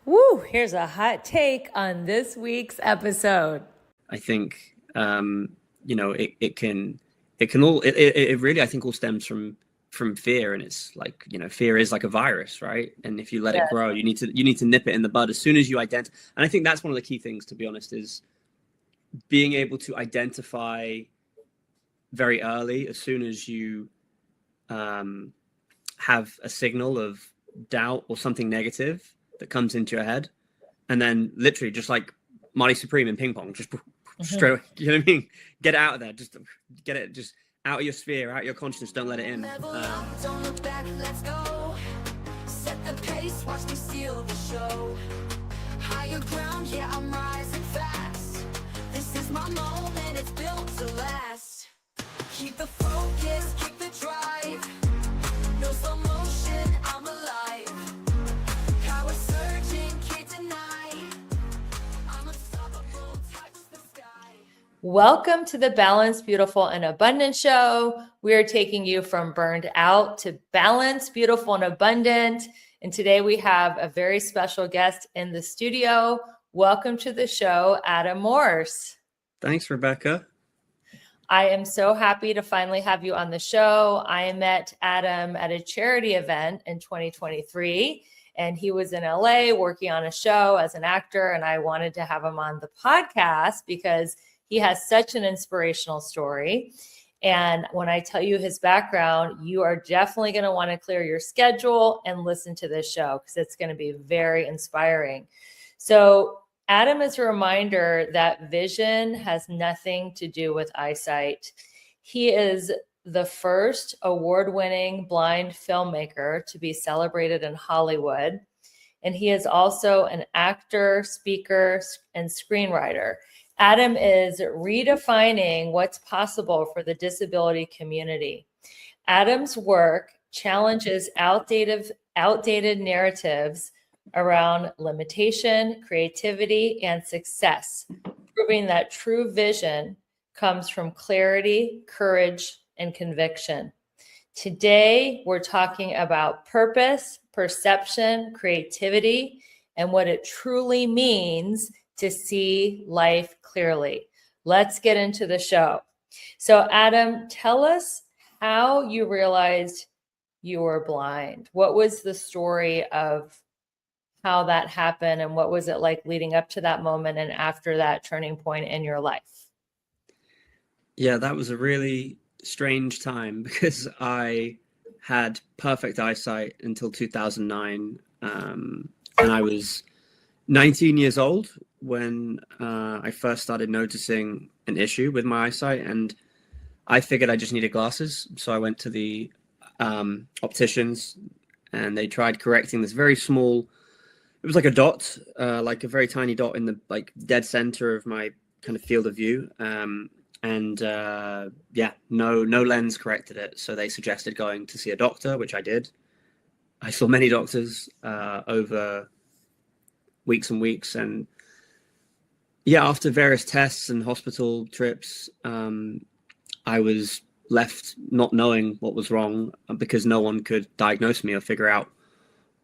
Woo, here's a hot take on this week's episode. I think it really I think all stems from fear, and it's like fear is like a virus, right? And if you let it Yeah. grow, you need to nip it in the bud as soon as you identify. And I think that's one of the key things, to be honest, is being able to identify very early, as soon as you have a signal of doubt or something negative that comes into your head, and then literally just like Marty Supreme in ping pong, just straight, you know what I mean? Get it out of there, just get it just out of your sphere, out of your consciousness, don't let it in. Don't look back, let's go. Set the pace, watch me steal the show. Higher ground, yeah, I'm rising fast. This is my moment, it's built to last. Keep the focus, keep the drive. No slow motion, I'm alive. Power surging, can't deny. I'm unstoppable, touch the sky. Welcome to the Balanced, Beautiful, and Abundant Show. We are taking you from burned out to balanced, beautiful, and abundant. And today we have a very special guest in the studio. Welcome to the show, Adam Morse. Thanks, Rebecca. I am so happy to finally have you on the show. I met Adam at a charity event in 2023, and he was in LA working on a show as an actor. And I wanted to have him on the podcast because he has such an inspirational story. And when I tell you his background, you are definitely going to want to clear your schedule and listen to this show because it's going to be very inspiring. So Adam is a reminder that vision has nothing to do with eyesight. He is the first award-winning blind filmmaker to be celebrated in Hollywood. And he is also an actor, speaker, and screenwriter. Adam is redefining what's possible for the disability community. Adam's work challenges outdated narratives around limitation, creativity, and success, proving that true vision comes from clarity, courage, and conviction. Today, we're talking about purpose, perception, creativity, and what it truly means to see life clearly. Let's get into the show. So, Adam, tell us how you realized you were blind. What was the story of how that happened, and what was it like leading up to that moment and after that turning point in your life? Yeah, that was a really strange time because I had perfect eyesight until 2009, and I was 19 years old when I first started noticing an issue with my eyesight, and I figured I just needed glasses. So I went to the opticians, and they tried correcting this very small. It was like a dot, like a very tiny dot in the like dead center of my kind of field of view, and no lens corrected it. So they suggested going to see a doctor, which I did. I saw many doctors over weeks and weeks, and after various tests and hospital trips, I was left not knowing what was wrong because no one could diagnose me or figure out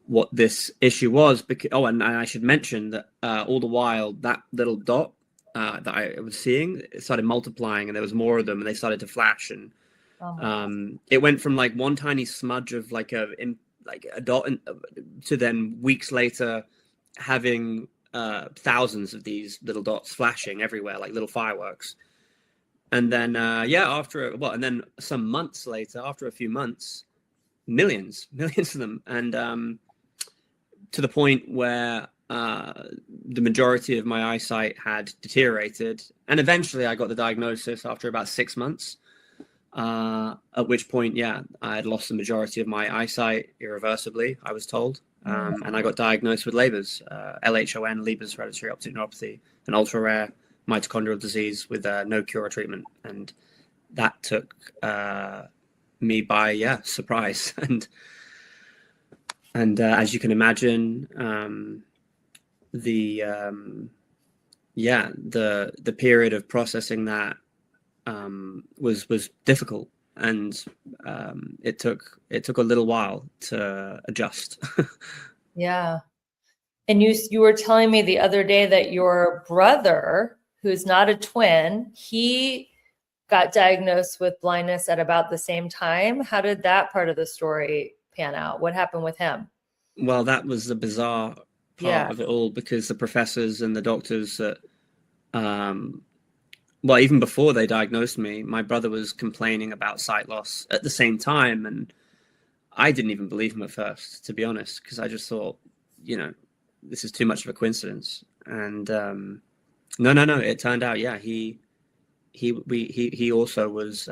what this issue was. And I should mention that all the while that little dot that I was seeing, it started multiplying, and there was more of them, and they started to flash, and it went from like one tiny smudge of like a dot to then weeks later having thousands of these little dots flashing everywhere like little fireworks. And then and then some months later, after a few months, millions of them, and to the point where the majority of my eyesight had deteriorated. And eventually I got the diagnosis after about 6 months, at which point, I had lost the majority of my eyesight irreversibly, I was told. And I got diagnosed with Leber's, LHON, Leber's hereditary optic neuropathy, an ultra-rare mitochondrial disease with no cure or treatment. And that took me by, surprise. And as you can imagine, the period of processing that was difficult, and it took a little while to adjust. Yeah. And you were telling me the other day that your brother, who's not a twin, he got diagnosed with blindness at about the same time. How did that part of the story pan out? What happened with him? Well, that was the bizarre Yeah. part of it all, because the professors and the doctors that, well, even before they diagnosed me, my brother was complaining about sight loss at the same time. And I didn't even believe him at first, to be honest, because I just thought, you know, this is too much of a coincidence. And no, it turned out, yeah, he also was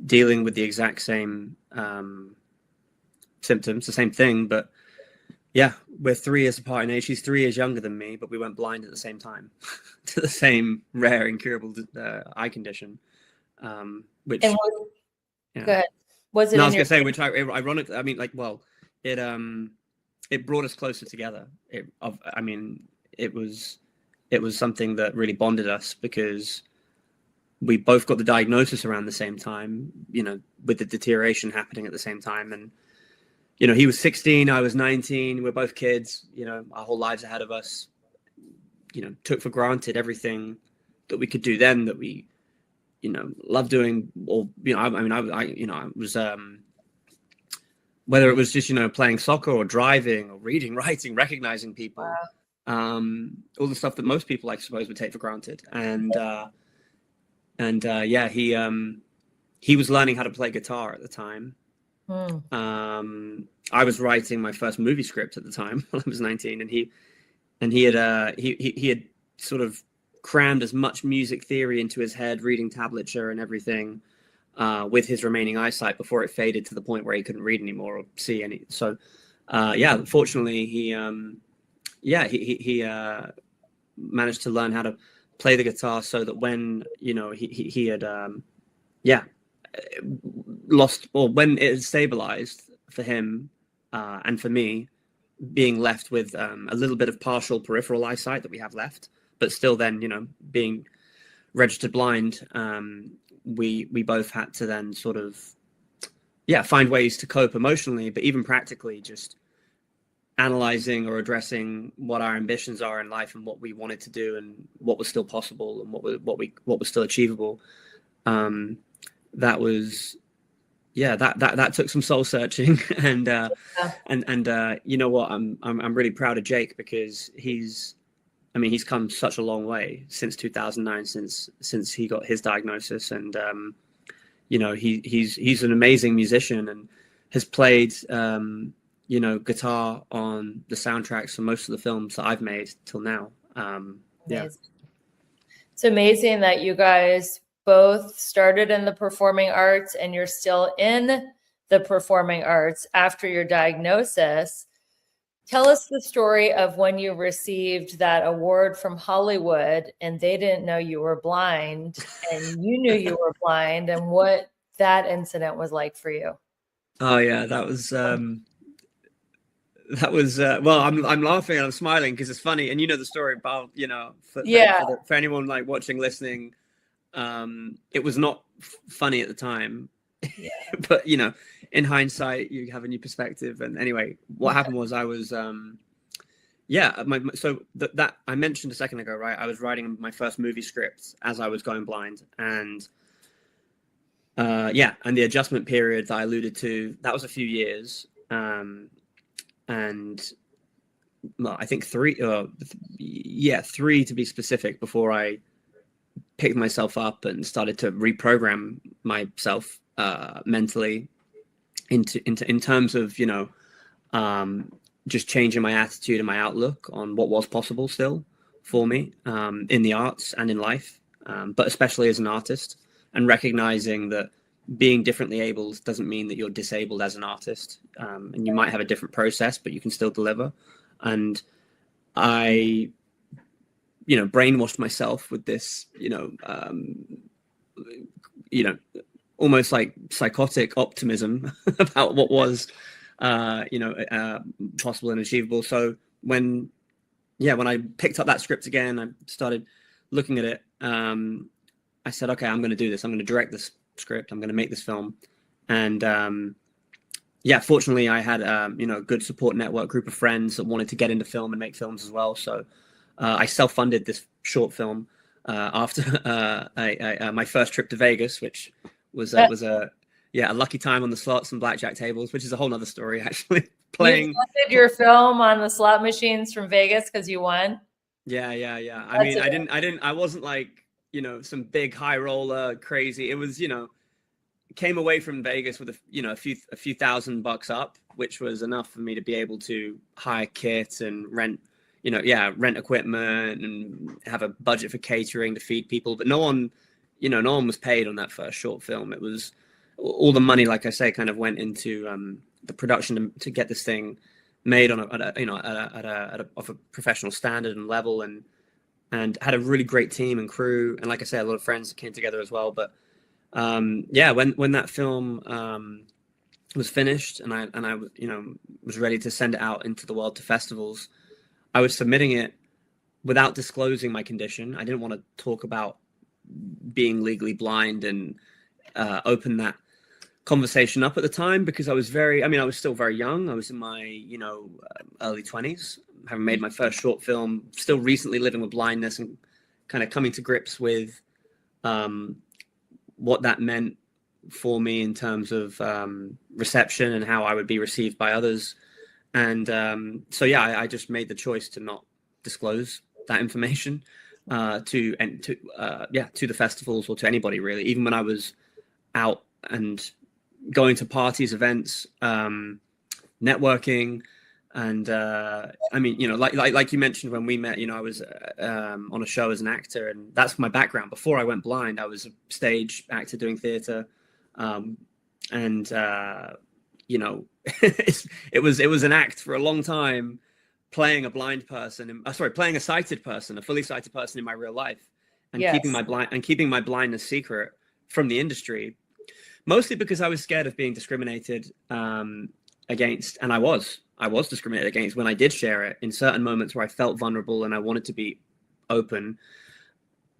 dealing with the exact same symptoms, the same thing. But yeah, we're 3 years apart in age. He's 3 years younger than me, but we went blind at the same time to the same rare, incurable eye condition. Which, And yeah. go ahead. Was it? No, I was gonna say, which ironic. I mean, like, well, it brought us closer together. I mean, it was something that really bonded us, because we both got the diagnosis around the same time, you know, with the deterioration happening at the same time. And, you know, he was 16, I was 19, we're both kids, you know, our whole lives ahead of us, you know, took for granted everything that we could do then, that we, you know, love doing. Or, you know, I was, whether it was just, you know, playing soccer or driving or reading, writing, recognizing people, Wow. all the stuff that most people, I suppose, would take for granted. And yeah, he was learning how to play guitar at the time. I was writing my first movie script at the time when I was 19, and he had sort of crammed as much music theory into his head, reading tablature and everything, with his remaining eyesight, before it faded to the point where he couldn't read anymore or see any. So yeah, fortunately he managed to learn how to play the guitar, so that when, you know, he had lost, or when it had stabilized for him and for me, being left with a little bit of partial peripheral eyesight that we have left, but still then, you know, being registered blind, we both had to then sort of find ways to cope emotionally, but even practically, just analyzing or addressing what our ambitions are in life and what we wanted to do and what was still possible and what was still achievable. That was, that took some soul searching. And you know what, I'm really proud of Jake, because he's come such a long way since 2009, since he got his diagnosis. And you know, he's an amazing musician and has played you know, guitar on the soundtracks for most of the films that I've made till now. Yeah. It's amazing that you guys both started in the performing arts and you're still in the performing arts after your diagnosis. Tell us the story of when you received that award from Hollywood and they didn't know you were blind and you knew you were blind, and what that incident was like for you. Oh yeah, that was well, I'm laughing and I'm smiling because it's funny, and you know the story about, you know, for anyone like watching, listening, it was not funny at the time. Yeah. But you know, in hindsight, you have a new perspective. And anyway, what happened was I was that I mentioned a second ago, right? I was writing my first movie script as I was going blind, and and the adjustment period that I alluded to, that was a few years. And well, I think three to be specific, before I picked myself up and started to reprogram myself mentally in terms of, you know, just changing my attitude and my outlook on what was possible still for me in the arts and in life, but especially as an artist, and recognizing that being differently abled doesn't mean that you're disabled as an artist, and you might have a different process, but you can still deliver. And I, you know, brainwashed myself with this, almost like psychotic optimism about what was, possible and achievable. So when I picked up that script again, I started looking at it. I said, okay, I'm going to do this. I'm going to direct this script. I'm going to make this film. And yeah, fortunately, I had you know, a good support network, group of friends that wanted to get into film and make films as well. So I self-funded this short film after my first trip to Vegas, which was a yeah, a lucky time on the slots and blackjack tables, which is a whole nother story actually. You funded your film on the slot machines from Vegas because you won. Yeah. I That's mean, I wasn't like, you know, some big high roller crazy. It was, you know, came away from Vegas with a few $1,000 up, which was enough for me to be able to hire kit and rent equipment and have a budget for catering to feed people. But no one was paid on that first short film. It was all the money, like I say, kind of went into the production to get this thing made on of a professional standard and level, and had a really great team and crew, and like I say, a lot of friends that came together as well. But yeah, when that film was finished and I was ready to send it out into the world to festivals, I was submitting it without disclosing my condition. I didn't want to talk about being legally blind and open that conversation up at the time, because I was still very young. I was in my early 20s, having made my first short film, still recently living with blindness and kind of coming to grips with what that meant for me in terms of reception and how I would be received by others. And so yeah, I just made the choice to not disclose that information to the festivals or to anybody really, even when I was out and going to parties, events, networking. And I mean, like you mentioned when we met, I was on a show as an actor, and that's my background. Before I went blind, I was a stage actor doing theater, and it was an act for a long time, playing a blind person, playing a sighted person, a fully sighted person in my real life, and Yes. keeping my blindness secret from the industry, mostly because I was scared of being discriminated against, and I was discriminated against when I did share it in certain moments where I felt vulnerable and I wanted to be open.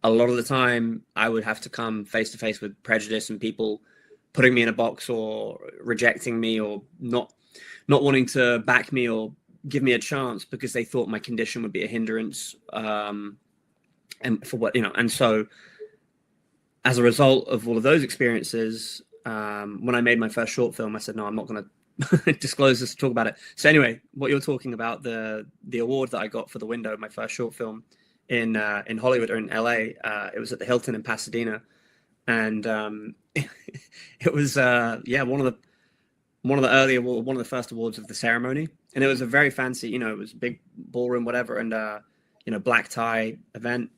A lot of the time I would have to come face to face with prejudice and people putting me in a box or rejecting me or not wanting to back me or give me a chance because they thought my condition would be a hindrance. And for what, and so as a result of all of those experiences, when I made my first short film, I said, no, I'm not going to disclose this, talk about it. So anyway, what you're talking about, the award that I got for The Window, my first short film in Hollywood or in LA, it was at the Hilton in Pasadena, and it was one of the first awards of the ceremony, and it was a very fancy, it was a big ballroom, whatever, and black tie event,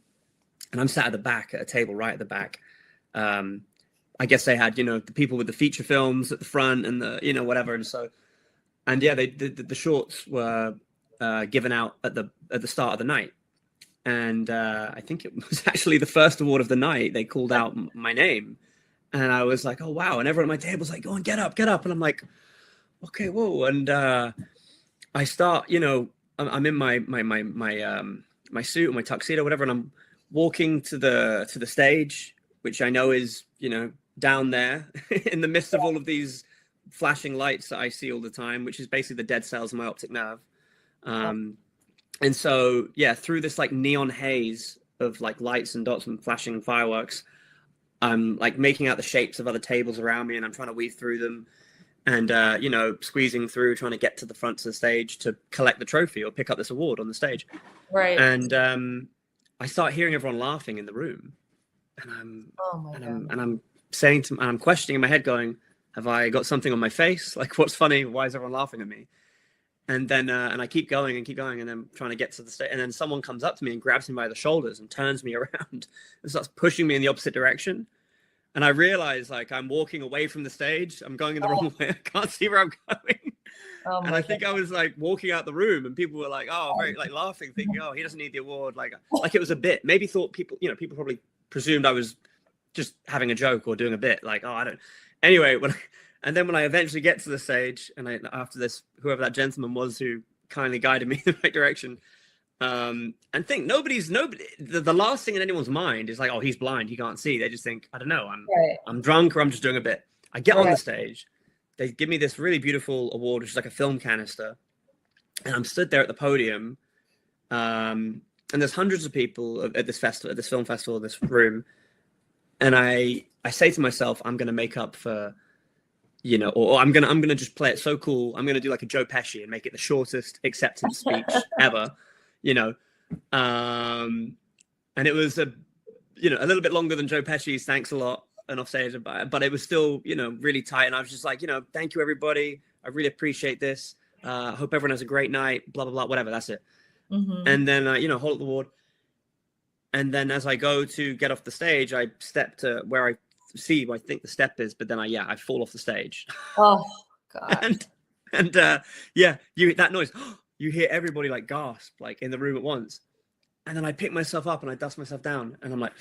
and I'm sat at the back at a table right at the back. I guess they had, the people with the feature films at the front and the, whatever. And so, and yeah, the shorts were given out at the start of the night. And I think it was actually the first award of the night. They called out my name, and I was like, oh, wow. And everyone at my table was like, go on, get up. And I'm like, okay, whoa. And I start, I'm in my suit or my tuxedo, whatever. And I'm walking to the stage, which I know is, down there in the midst of all of these flashing lights that I see all the time, which is basically the dead cells in my optic nerve. And so, yeah, through this like neon haze of like lights and dots and flashing fireworks, I'm like making out the shapes of other tables around me, and I'm trying to weave through them and, squeezing through, trying to get to the front of the stage to collect the trophy or pick up this award on the stage. Right. And I start hearing everyone laughing in the room, and I'm saying and I'm questioning in my head, going, have I got something on my face? Like, what's funny? Why is everyone laughing at me? And then and I keep going, and I'm trying to get to the stage, and then someone comes up to me and grabs me by the shoulders and turns me around and starts pushing me in the opposite direction. And I realize, like, I'm walking away from the stage. I'm going in the wrong way. I can't see where I'm going. And I think I was like walking out the room, and people were like, oh, very like laughing, thinking, oh, he doesn't need the award. Like it was a bit. Maybe thought people probably presumed I was just having a joke or doing a bit, like, oh, I don't. Anyway, when I eventually get to the stage, and after this, whoever that gentleman was who kindly guided me in the right direction, and think nobody. The last thing in anyone's mind is like, oh, he's blind, he can't see. They just think, I don't know, I'm drunk or I'm just doing a bit. I get on the stage, they give me this really beautiful award, which is like a film canister. And I'm stood there at the podium. And there's hundreds of people at this festival, at this film festival, this room. And I say to myself, I'm going to make up for, you know, or I'm gonna just play it so cool. I'm gonna do like a Joe Pesci and make it the shortest acceptance speech ever, you know. And it was a little bit longer than Joe Pesci's "Thanks a Lot" and offstage, but it was still, you know, really tight. And I was just like, you know, thank you everybody. I really appreciate this. Hope everyone has a great night. Blah blah blah. Whatever. That's it. Mm-hmm. And then hold up the award. And then as I go to get off the stage, I step to where I think the step is, but then I fall off the stage. Oh God. and that noise, you hear everybody like gasp, like in the room at once. And then I pick myself up and I dust myself down and I'm like,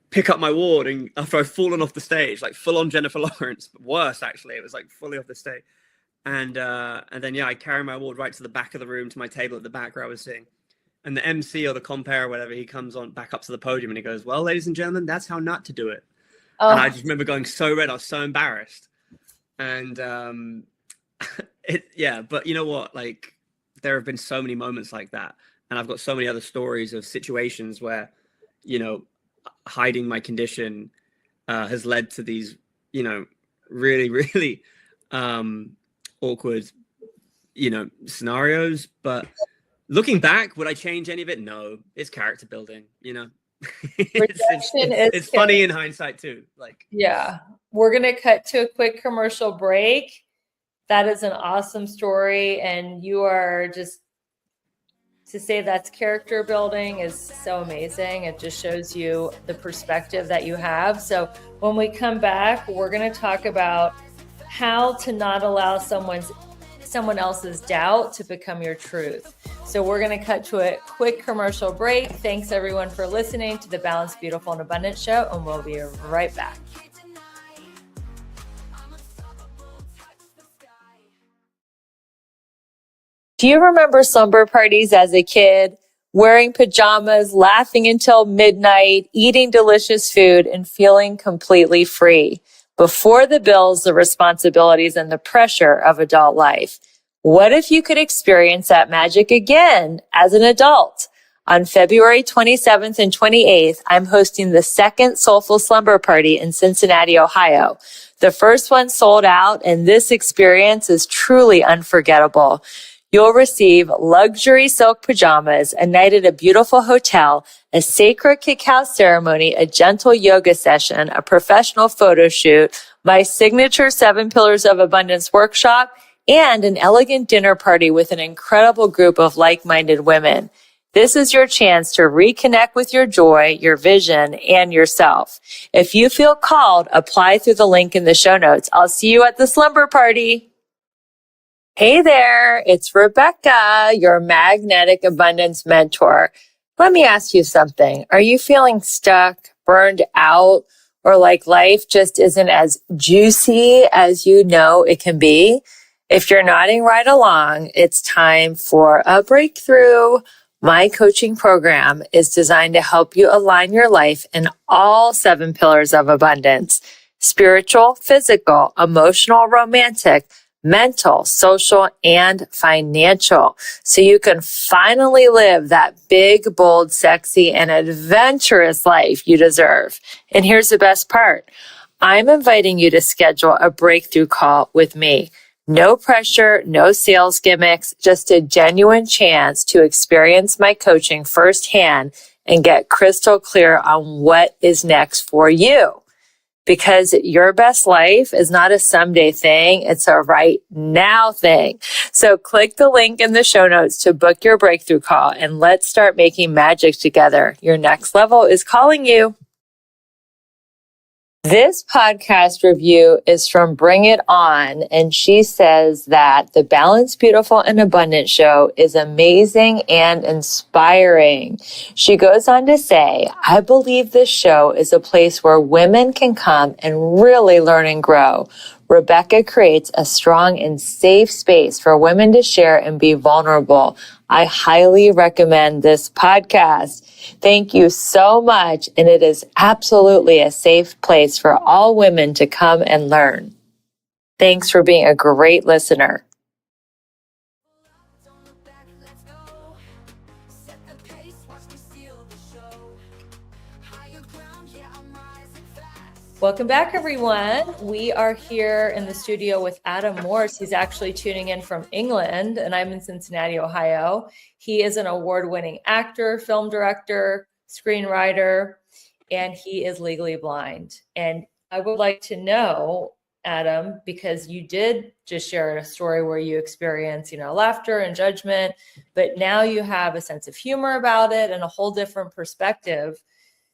pick up my award. And after I've fallen off the stage, like full on Jennifer Lawrence, but worse actually, it was like fully off the stage. And then I carry my award right to the back of the room, to my table at the back where I was sitting. And the MC or the compere or whatever, he comes on back up to the podium and he goes, "Well, ladies and gentlemen, that's how not to do it." Oh. And I just remember going so red. I was so embarrassed. And but you know what? Like, there have been so many moments like that. And I've got so many other stories of situations where, you know, hiding my condition has led to these, you know, really, really awkward, you know, scenarios. But looking back, would I change any of it? No. It's character building, you know. it's funny in hindsight too. Like, yeah, we're gonna cut to a quick commercial break. That is an awesome story, and you are just, to say that's character building is so amazing. It just shows you the perspective that you have. So when we come back, we're gonna talk about how to not allow someone else's doubt to become your truth. So we're going to cut to a quick commercial break. Thanks everyone for listening to the Balanced, Beautiful, and Abundant show, and we'll be right back. Do you remember slumber parties as a kid? Wearing pajamas, laughing until midnight, eating delicious food, and feeling completely free before the bills, the responsibilities, and the pressure of adult life. What if you could experience that magic again as an adult? On February 27th and 28th, I'm hosting the second Soulful Slumber Party in Cincinnati, Ohio. The first one sold out, and this experience is truly unforgettable. You'll receive luxury silk pajamas, a night at a beautiful hotel, a sacred cacao ceremony, a gentle yoga session, a professional photo shoot, my signature 7 Pillars of Abundance workshop, and an elegant dinner party with an incredible group of like-minded women. This is your chance to reconnect with your joy, your vision, and yourself. If you feel called, apply through the link in the show notes. I'll see you at the slumber party. Hey there, it's Rebecca, your magnetic abundance mentor. Let me ask you something. Are you feeling stuck, burned out, or like life just isn't as juicy as you know it can be? If you're nodding right along, it's time for a breakthrough. My coaching program is designed to help you align your life in all 7 pillars of abundance: spiritual, physical, emotional, romantic, mental, social, and financial, so you can finally live that big, bold, sexy, and adventurous life you deserve. And here's the best part. I'm inviting you to schedule a breakthrough call with me. No pressure, no sales gimmicks, just a genuine chance to experience my coaching firsthand and get crystal clear on what is next for you. Because your best life is not a someday thing, it's a right now thing. So click the link in the show notes to book your breakthrough call, and let's start making magic together. Your next level is calling you. This podcast review is from Bring It On, and she says that the Balanced, Beautiful, and Abundant show is amazing and inspiring. She goes on to say, I believe this show is a place where women can come and really learn and grow. Rebecca creates a strong and safe space for women to share and be vulnerable. I highly recommend this podcast. Thank you so much, and it is absolutely a safe place for all women to come and learn. Thanks for being a great listener. Don't look back, let's go. Set the pace, watch me steal the show. Higher ground, yeah, I'm rising fast. Welcome back, everyone. We are here in the studio with Adam Morse. He's actually tuning in from England, and I'm in Cincinnati, Ohio. He is an award-winning actor, film director, screenwriter, and he is legally blind. And I would like to know, Adam, because you did just share a story where you experienced, laughter and judgment, but now you have a sense of humor about it and a whole different perspective.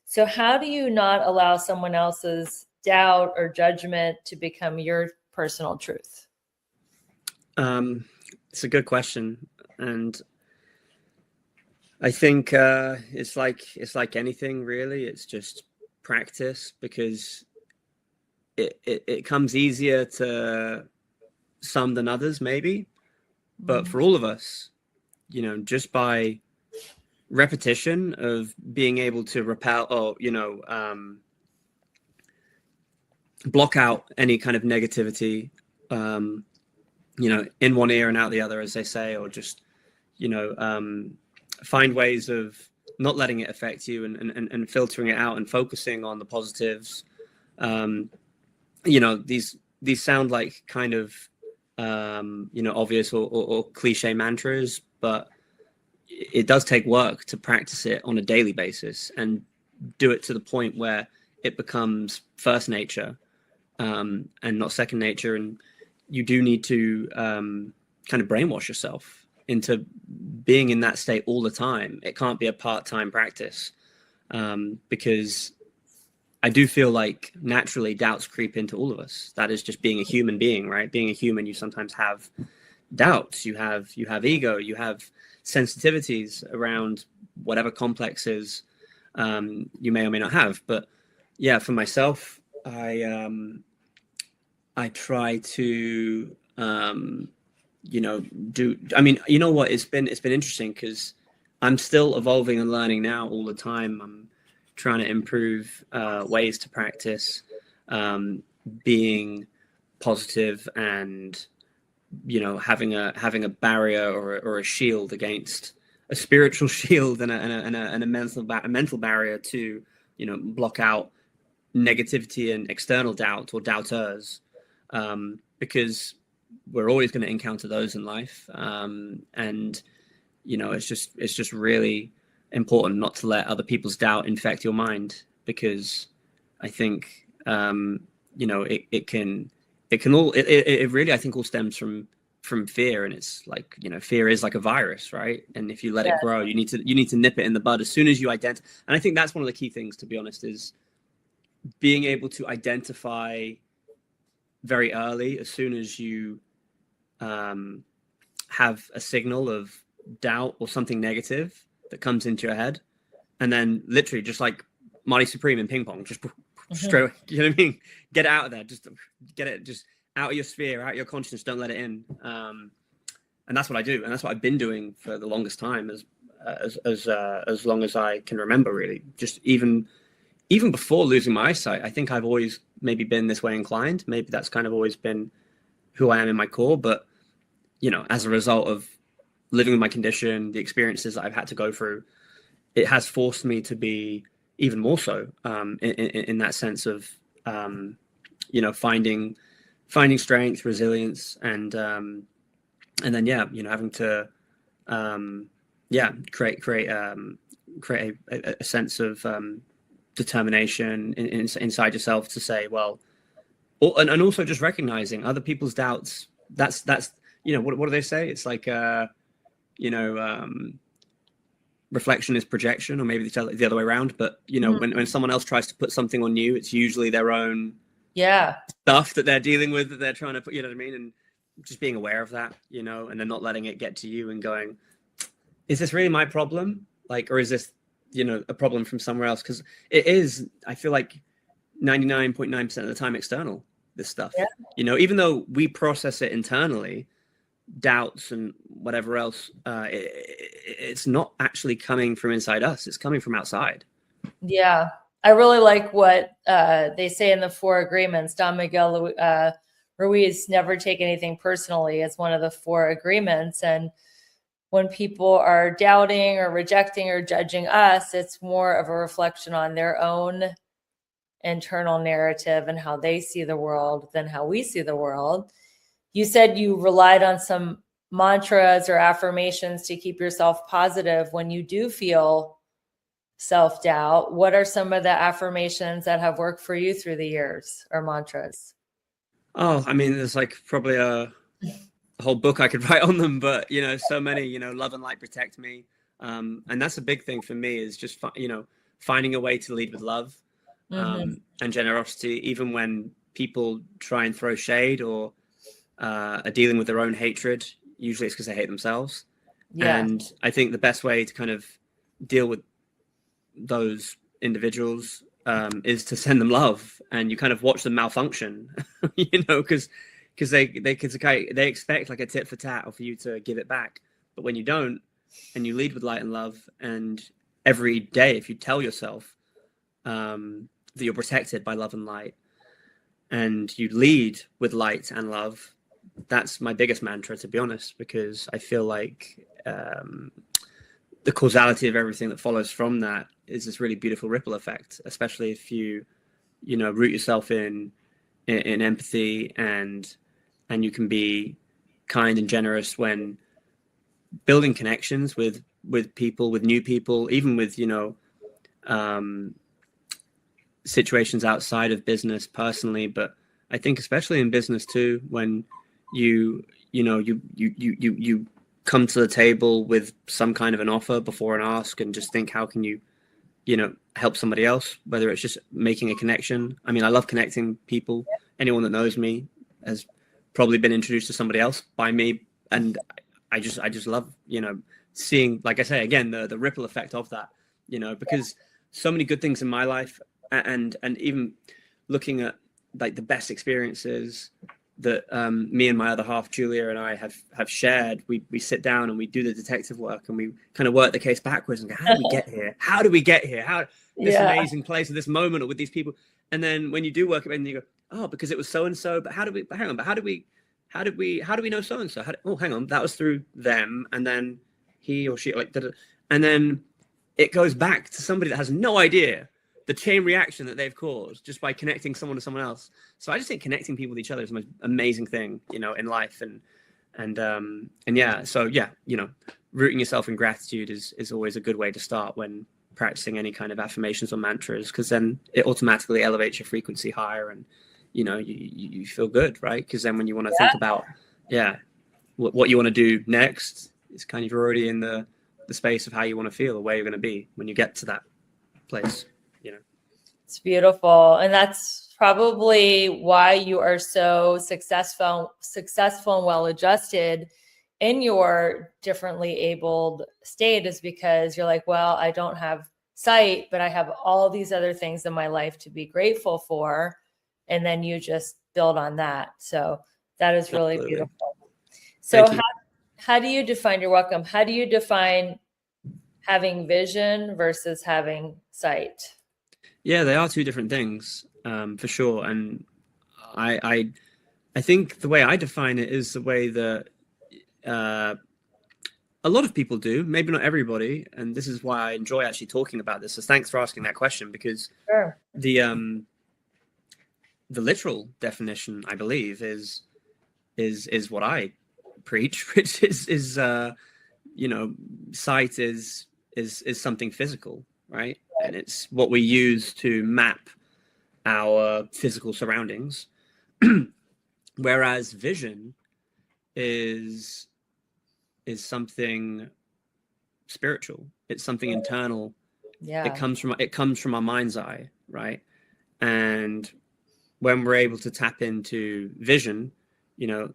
So how do you not allow someone else's doubt or judgment to become your personal truth? It's a good question, and I think it's like anything, really. It's just practice, because it comes easier to some than others, maybe, but for all of us, just by repetition of being able to repel or block out any kind of negativity, in one ear and out the other, as they say, or just find ways of not letting it affect you, and filtering it out and focusing on the positives. These sound like kind of obvious or cliche mantras, but it does take work to practice it on a daily basis and do it to the point where it becomes first nature, and not second nature. And you do need to kind of brainwash yourself into being in that state all the time. It can't be a part-time practice, because I do feel like naturally doubts creep into all of us. That is just being a human being, right? Being a human, you sometimes have doubts, you have ego, you have sensitivities around whatever complexes you may or may not have. But yeah, for myself, I try to it's been interesting, because I'm still evolving and learning now all the time. I'm trying to improve ways to practice being positive, and having a barrier or a shield against a spiritual shield, and a mental barrier to block out negativity and external doubt or doubters, because we're always going to encounter those in life, and it's just really important not to let other people's doubt infect your mind, because I think it really, I think, all stems from fear. And it's like, fear is like a virus, right? And if you let it grow, you need to nip it in the bud as soon as you identify. And I think that's one of the key things, to be honest, is being able to identify very early, as soon as you have a signal of doubt or something negative that comes into your head, and then literally, just like Marty Supreme in ping pong, just straight, you know what I mean? Get it out of there, just get it just out of your sphere, out of your consciousness, don't let it in. And that's what I do, and that's what I've been doing for the longest time, as long as I can remember, really. Just even before losing my eyesight, I think I've always maybe been this way inclined. Maybe that's kind of always been who I am in my core. But as a result of living with my condition, the experiences that I've had to go through, it has forced me to be even more so, in that sense of finding strength, resilience, and then having to create a sense of determination inside yourself to say, well, and also just recognizing other people's doubts. That's what do they say? It's like reflection is projection, or maybe the other way around. But when someone else tries to put something on you, it's usually their own stuff that they're dealing with, that they're trying to put, you know what I mean? And just being aware of that, and then not letting it get to you and going, is this really my problem? Or is this, a problem from somewhere else? Because it is, I feel like 99.9% of the time external, this stuff, even though we process it internally, doubts and whatever else, it's not actually coming from inside us. It's coming from outside. Yeah. I really like what they say in the 4 agreements. Don Miguel Ruiz, never take anything personally, as one of the 4 agreements. And when people are doubting or rejecting or judging us, it's more of a reflection on their own internal narrative and how they see the world than how we see the world. You said you relied on some mantras or affirmations to keep yourself positive when you do feel self-doubt. What are some of the affirmations that have worked for you through the years, or mantras? Oh, I mean, there's like probably a whole book I could write on them, but so many. Love and light protect me, and that's a big thing for me, is just finding a way to lead with love, and generosity, even when people try and throw shade or are dealing with their own hatred. Usually it's because they hate themselves. Yeah. And I think the best way to kind of deal with those individuals is to send them love, and you kind of watch them malfunction, because they expect like a tit for tat, or for you to give it back. But when you don't, and you lead with light and love, and every day, if you tell yourself that you're protected by love and light, and you lead with light and love, that's my biggest mantra, to be honest, because I feel like the causality of everything that follows from that is this really beautiful ripple effect, especially if you root yourself in empathy, and you can be kind and generous when building connections with people, with new people, even with situations outside of business personally, but I think especially in business too, when you come to the table with some kind of an offer before an ask, and just think, how can you help somebody else, whether it's just making a connection. I mean, I love connecting people. Anyone that knows me has probably been introduced to somebody else by me, and I just love seeing, like I say again, the ripple effect of that, because so many good things in my life, and even looking at like the best experiences that me and my other half, Julia, and I have shared. We sit down and we do the detective work, and we kind of work the case backwards and go, how did we get here? How did we get here? How this amazing place, or this moment, or with these people? And then when you do work it, and you go, oh, because it was so and so. But how do we know so and so? Oh, hang on, that was through them, and then he or she, like, and then it goes back to somebody that has no idea the chain reaction that they've caused just by connecting someone to someone else. So I just think connecting people with each other is the most amazing thing, in life. And yeah, so yeah, rooting yourself in gratitude is always a good way to start when practicing any kind of affirmations or mantras, because then it automatically elevates your frequency higher, and you feel good, right? Because then when you want to think about what you want to do next, it's kind of, you're already in the space of how you want to feel, or where you're going to be when you get to that place. It's beautiful. And that's probably why you are so successful and well-adjusted in your differently abled state, is because you're like, well, I don't have sight, but I have all these other things in my life to be grateful for. And then you just build on that. So that is really beautiful. So how do you define, you're welcome. How do you define having vision versus having sight? Yeah, they are two different things, for sure. And I think the way I define it is the way that a lot of people do, maybe not everybody. And this is why I enjoy actually talking about this. So thanks for asking that question, because the literal definition, I believe, is what I preach, which is sight is something physical, right? And it's what we use to map our physical surroundings. Whereas vision is something spiritual. It's something internal. Yeah. It comes from our mind's eye, right? And when we're able to tap into vision, to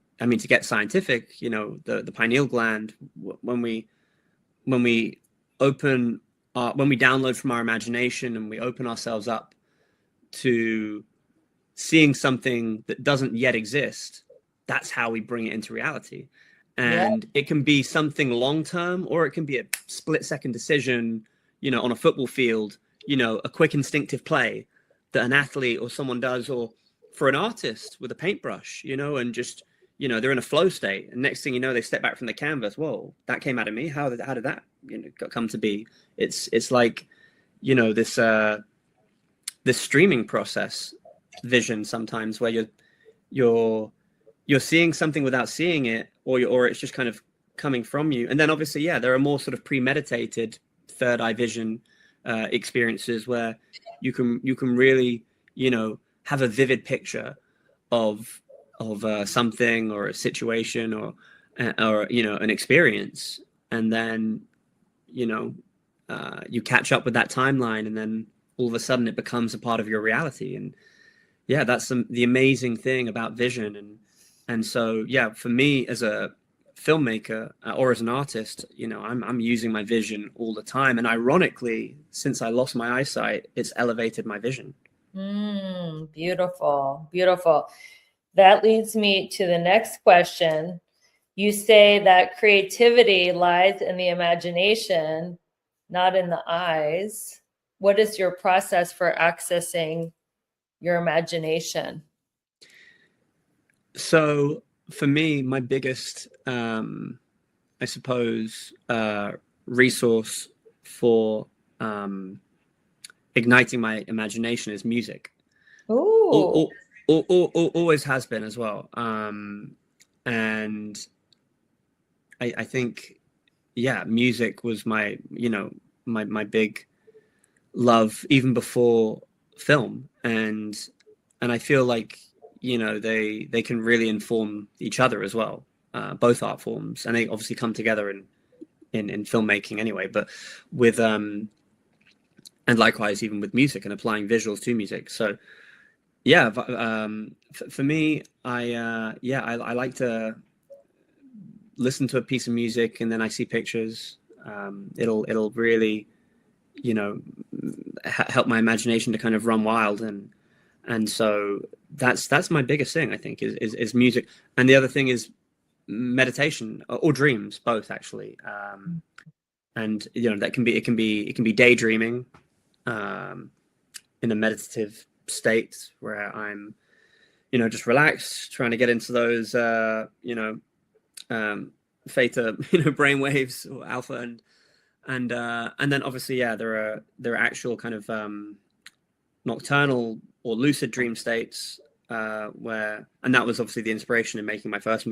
get scientific, the pineal gland, when we download from our imagination and we open ourselves up to seeing something that doesn't yet exist, that's how we bring it into reality. And it can be something long-term, or it can be a split-second decision, on a football field, a quick instinctive play that an athlete or someone does, or for an artist with a paintbrush, and just, they're in a flow state, and next thing you know, they step back from the canvas. Whoa, that came out of me. How did that come to be? It's like, this streaming process vision sometimes, where you're seeing something without seeing it, or it's just kind of coming from you. And then obviously, there are more sort of premeditated third eye vision experiences where you can really, have a vivid picture of something or a situation or an experience, and then you catch up with that timeline, and then all of a sudden it becomes a part of your reality. And that's the amazing thing about vision. And so for me as a filmmaker or as an artist, I'm using my vision all the time, and ironically, since I lost my eyesight, it's elevated my vision. Beautiful. That leads me to the next question. You say that creativity lies in the imagination, not in the eyes. What is your process for accessing your imagination? So for me, my biggest, I suppose, resource for igniting my imagination is music. Ooh. Always has been as well. And I think, music was my big love even before film. And I feel like, they can really inform each other as well, both art forms, and they obviously come together in filmmaking anyway, but with and likewise even with music and applying visuals to music. So for me, I like to listen to a piece of music, and then I see pictures. It'll really help my imagination to kind of run wild, and so that's my biggest thing, I think, is music. And the other thing is meditation or dreams, both actually. And that can be daydreaming in a meditative state where I'm just relaxed, trying to get into those theta brain waves or alpha, and then obviously there are actual kind of nocturnal or lucid dream states and that was obviously the inspiration in making my first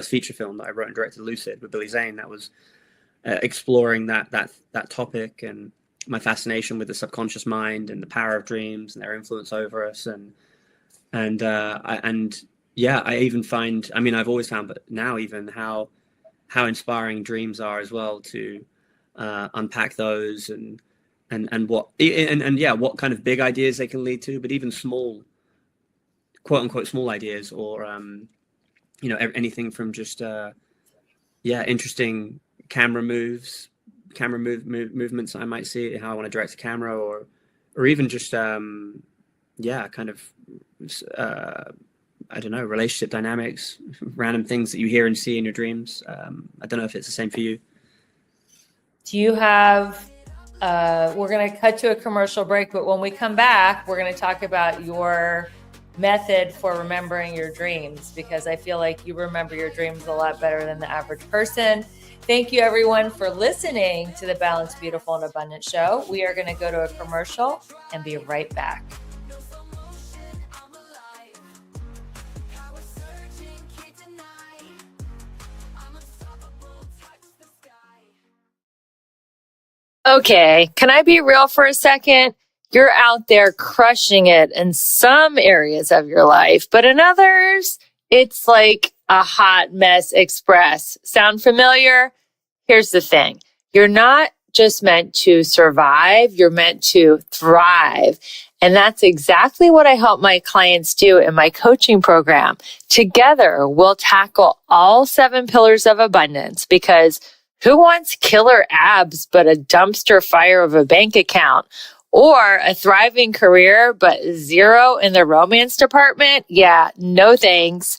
feature film that I wrote and directed, Lucid, with Billy Zane. That was exploring that topic and my fascination with the subconscious mind and the power of dreams and their influence over us. I even find, I've always found, but now even how inspiring dreams are as well, to unpack those and what kind of big ideas they can lead to, but even small, quote unquote, small ideas, or anything from just interesting camera movements I might see, how I want to direct a camera, or even just kind of I don't know, relationship dynamics, random things that you hear and see in your dreams. I don't know if it's the same for you. Do you have we're going to cut to a commercial break, but when we come back, we're going to talk about your method for remembering your dreams, because I feel like you remember your dreams a lot better than the average person. Thank you, everyone, for listening to the Balanced, Beautiful, and Abundant show. We are going to go to a commercial and be right back. Okay, can I be real for a second? You're out there crushing it in some areas of your life, but in others, it's like a hot mess express. Sound familiar? Here's the thing. You're not just meant to survive, you're meant to thrive. And that's exactly what I help my clients do in my coaching program. Together, we'll tackle all 7 pillars of abundance, because who wants killer abs but a dumpster fire of a bank account? Or a thriving career but 0 in the romance department? Yeah, no thanks.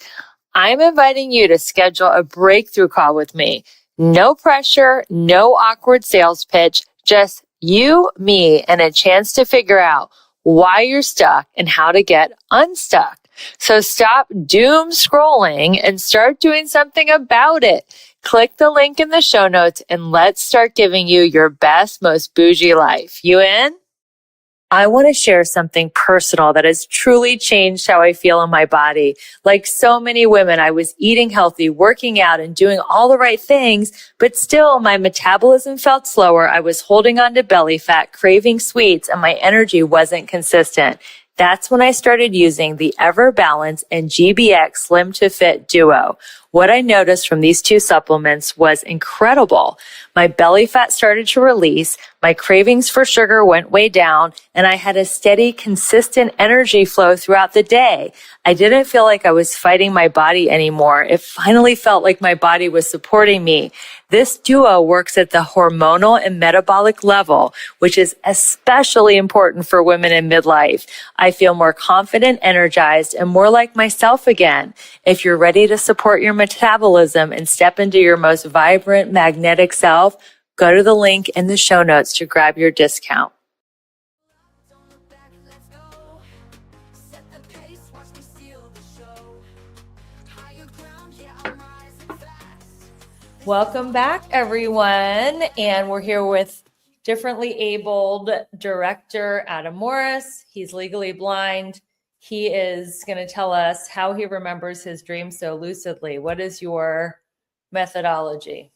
I'm inviting you to schedule a breakthrough call with me. No pressure, no awkward sales pitch, just you, me, and a chance to figure out why you're stuck and how to get unstuck. So stop doom scrolling and start doing something about it. Click the link in the show notes and let's start giving you your best, most bougie life. You in? I want to share something personal that has truly changed how I feel in my body. Like so many women, I was eating healthy, working out, and doing all the right things, but still my metabolism felt slower. I was holding on to belly fat, craving sweets, and my energy wasn't consistent. That's when I started using the Ever Balance and GBX Slim to Fit Duo. What I noticed from these two supplements was incredible. My belly fat started to release, my cravings for sugar went way down, and I had a steady, consistent energy flow throughout the day. I didn't feel like I was fighting my body anymore. It finally felt like my body was supporting me. This duo works at the hormonal and metabolic level, which is especially important for women in midlife. I feel more confident, energized, and more like myself again. If you're ready to support your metabolism and step into your most vibrant, magnetic self, go to the link in the show notes to grab your discount. Don't look back, let's go. Set the pace, watch me steal the show. Higher ground, yeah, I'm rising fast. Welcome back, everyone. And we're here with differently abled director Adam Morse. He's legally blind. He is going to tell us how he remembers his dreams so lucidly. What is your methodology?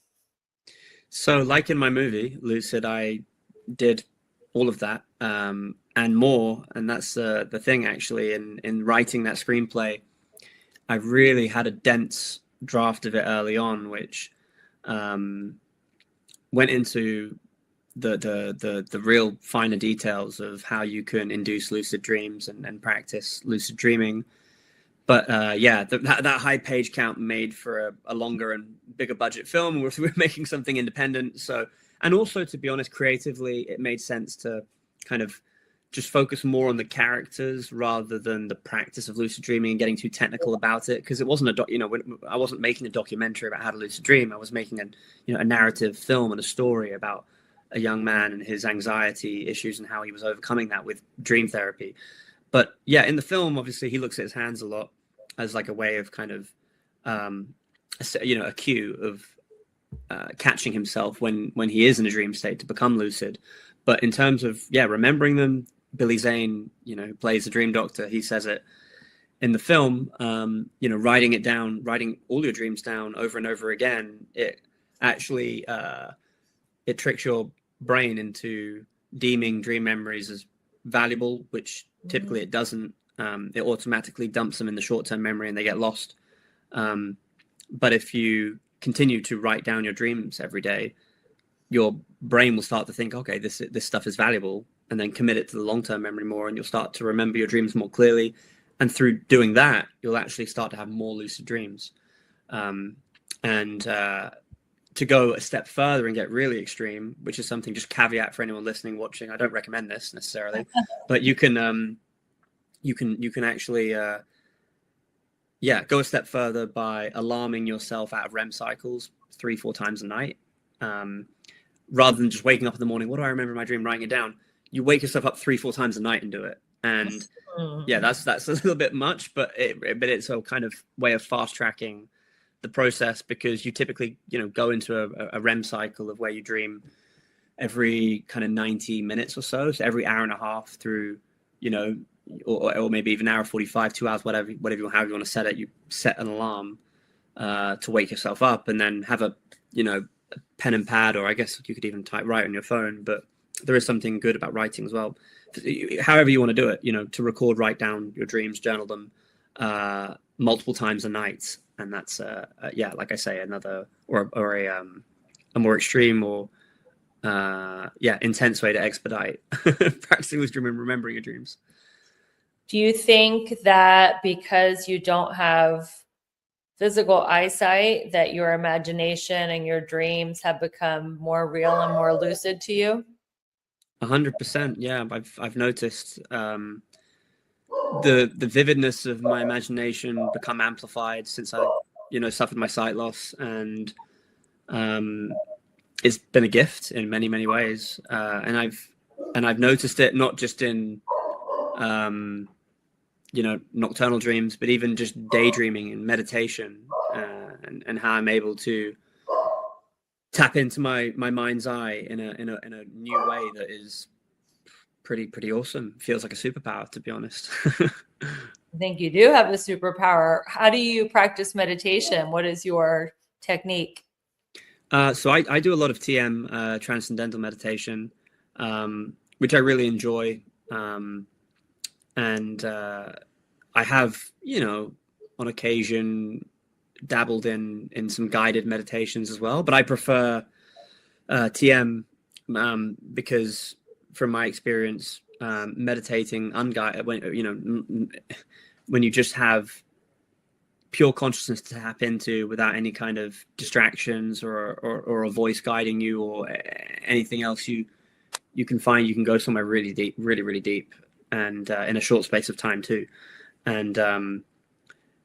So, like in my movie, Lucid, I did all of that and more. And that's the thing, actually. In writing that screenplay, I really had a dense draft of it early on, which went into the real finer details of how you can induce lucid dreams and practice lucid dreaming. But that high page count made for a longer and bigger budget film. We're making something independent. So, and also, to be honest, creatively, it made sense to kind of just focus more on the characters rather than the practice of lucid dreaming and getting too technical about it. Because it wasn't I wasn't making a documentary about how to lucid dream. I was making a narrative film and a story about a young man and his anxiety issues and how he was overcoming that with dream therapy. But yeah, in the film, obviously, he looks at his hands a lot as like a way of kind of, a cue of catching himself when he is in a dream state to become lucid. But in terms of, remembering them, Billy Zane, who plays the dream doctor, he says it in the film, writing it down, writing all your dreams down over and over again, it actually, it tricks your brain into deeming dream memories as valuable, which typically it doesn't. It automatically dumps them in the short-term memory and they get lost. But if you continue to write down your dreams every day, your brain will start to think, okay, this stuff is valuable, and then commit it to the long-term memory more, and you'll start to remember your dreams more clearly. And through doing that, you'll actually start to have more lucid dreams. To go a step further and get really extreme, which is something, just caveat for anyone listening, watching, I don't recommend this necessarily, but you can actually go a step further by alarming yourself out of REM cycles 3-4 times a night, rather than just waking up in the morning. What do I remember in my dream? Writing it down. You wake yourself up 3-4 times a night and do it. And that's a little bit much, but it's a kind of way of fast tracking the process, because you typically go into a REM cycle of where you dream every kind of 90 minutes or so every hour and a half through or maybe even hour 45, 2 hours, however you want to set it. You set an alarm to wake yourself up, and then have a pen and pad, or I guess you could even write on your phone, but there is something good about writing as well. However you want to do it, to record, write down your dreams, journal them multiple times a night. And that's like I say, another or a more extreme or intense way to expedite practicing with dream and remembering your dreams. Do you think that because you don't have physical eyesight, that your imagination and your dreams have become more real and more lucid to you? 100%. Yeah, I've noticed the vividness of my imagination become amplified since I suffered my sight loss, and it's been a gift in many ways, and I've noticed it not just in nocturnal dreams, but even just daydreaming and meditation, and how I'm able to tap into my mind's eye in a new way that is pretty awesome. Feels like a superpower, to be honest. I think you do have a superpower. How do you practice meditation? What is your technique? So I do a lot of TM, transcendental meditation, which I really enjoy. And I have, on occasion dabbled in some guided meditations as well, but I prefer TM because from my experience, meditating unguided, when you just have pure consciousness to tap into without any kind of distractions or a voice guiding you or anything else, you can find you can go somewhere really deep, really deep, and in a short space of time too. And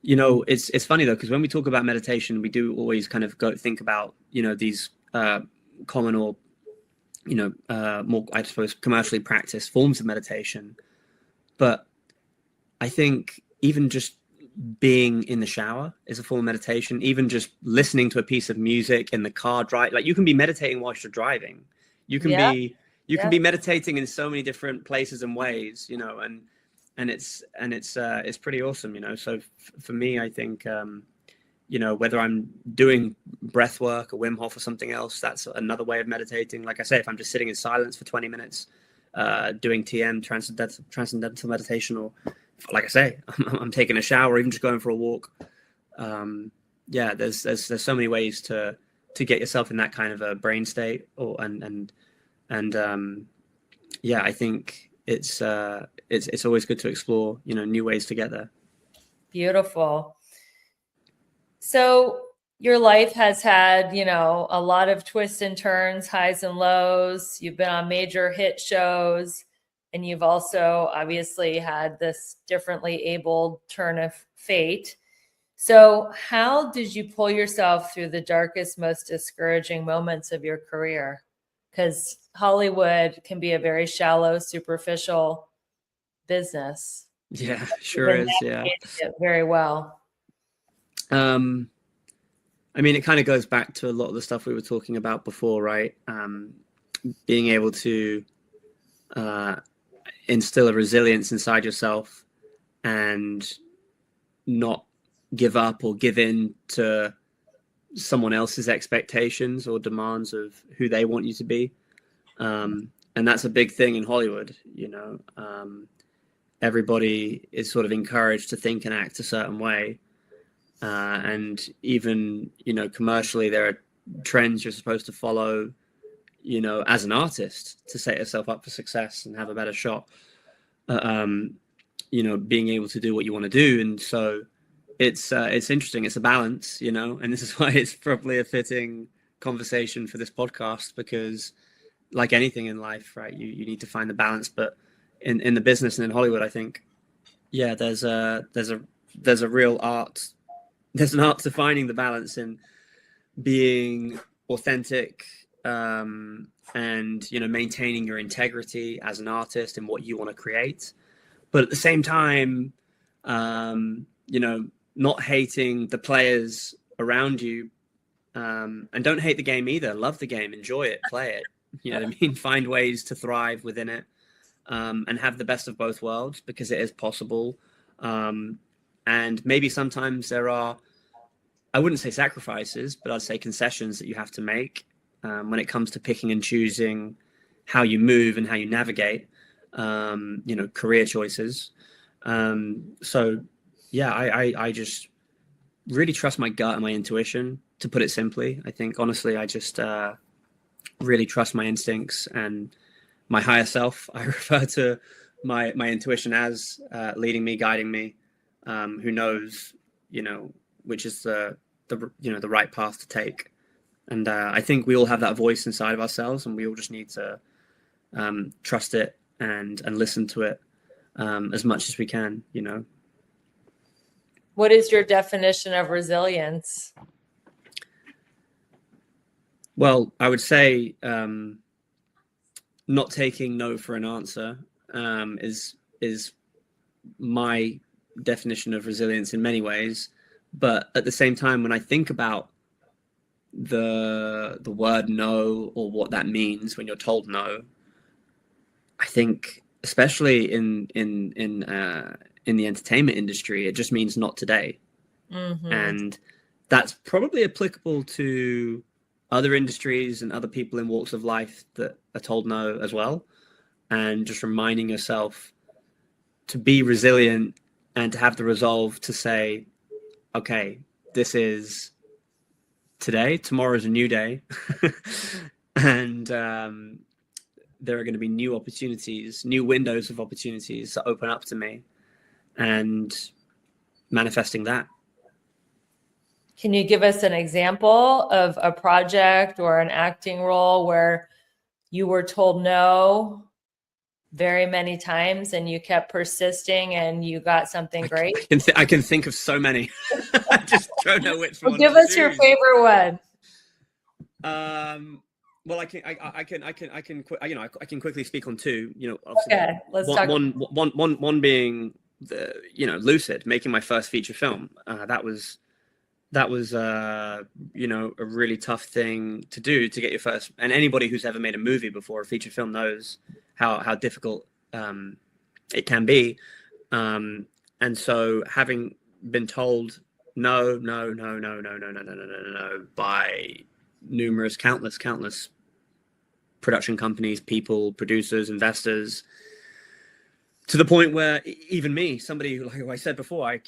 it's funny though, because when we talk about meditation, we do always kind of think about these common or more, I suppose, commercially practiced forms of meditation. But I think even just being in the shower is a form of meditation. Even just listening to a piece of music in the car drive, like you can be meditating whilst you're driving. You can be meditating in so many different places and ways, and it's pretty awesome, So for me, I think whether I'm doing breath work or Wim Hof or something else, that's another way of meditating. Like I say, if I'm just sitting in silence for 20 minutes, doing TM, transcendental meditation, or like I say, I'm taking a shower or even just going for a walk. There's so many ways to get yourself in that kind of a brain state, I think it's always good to explore, new ways to get there. Beautiful. So your life has had, a lot of twists and turns, highs and lows. You've been on major hit shows, and you've also obviously had this differently abled turn of fate. So how did you pull yourself through the darkest, most discouraging moments of your career? Because Hollywood can be a very shallow, superficial business. Yeah, sure is. Yeah. It very well. It kind of goes back to a lot of the stuff we were talking about before, right? Being able to instill a resilience inside yourself and not give up or give in to someone else's expectations or demands of who they want you to be. And that's a big thing in Hollywood, everybody is sort of encouraged to think and act a certain way. And even, commercially, there are trends you're supposed to follow, as an artist to set yourself up for success and have a better shot, being able to do what you want to do. And so it's interesting. It's a balance, and this is why it's probably a fitting conversation for this podcast, because like anything in life, right, you need to find the balance. But in the business and in Hollywood, I think, there's a real art. There's an art to finding the balance in being authentic, and maintaining your integrity as an artist and what you want to create, but at the same time, not hating the players around you, and don't hate the game either. Love the game, enjoy it, play it. What I mean? Find ways to thrive within it, and have the best of both worlds, because it is possible. And maybe sometimes there are, I wouldn't say sacrifices, but I'd say concessions that you have to make when it comes to picking and choosing how you move and how you navigate, career choices. I just really trust my gut and my intuition, to put it simply. I think, honestly, I just really trust my instincts and my higher self. I refer to my intuition as leading me, guiding me. Who knows, which is the right path to take. And I think we all have that voice inside of ourselves, and we all just need to trust it and listen to it as much as we can. What is your definition of resilience? Well, I would say not taking no for an answer is my definition of resilience in many ways. But at the same time, when I think about the word no, or what that means when you're told no, I think especially in the entertainment industry, it just means not today. And that's probably applicable to other industries and other people in walks of life that are told no as well. And just reminding yourself to be resilient and to have the resolve to say, okay, this is today, tomorrow's a new day. And there are going to be new opportunities, new windows of opportunities that open up to me, and manifesting that. Can you give us an example of a project or an acting role where you were told no very many times and you kept persisting and you got something great? I can think of so many. I just don't know which one. Give us your favorite one. Well, I can quickly speak on two. Obviously, okay, let's talk. One being Lucid, making my first feature film. That was a really tough thing to do, to get your first. And anybody who's ever made a movie before, a feature film, knows how difficult it can be. And so, having been told no by countless production companies, people, producers, investors, to the point where even me, somebody who, like I said before, I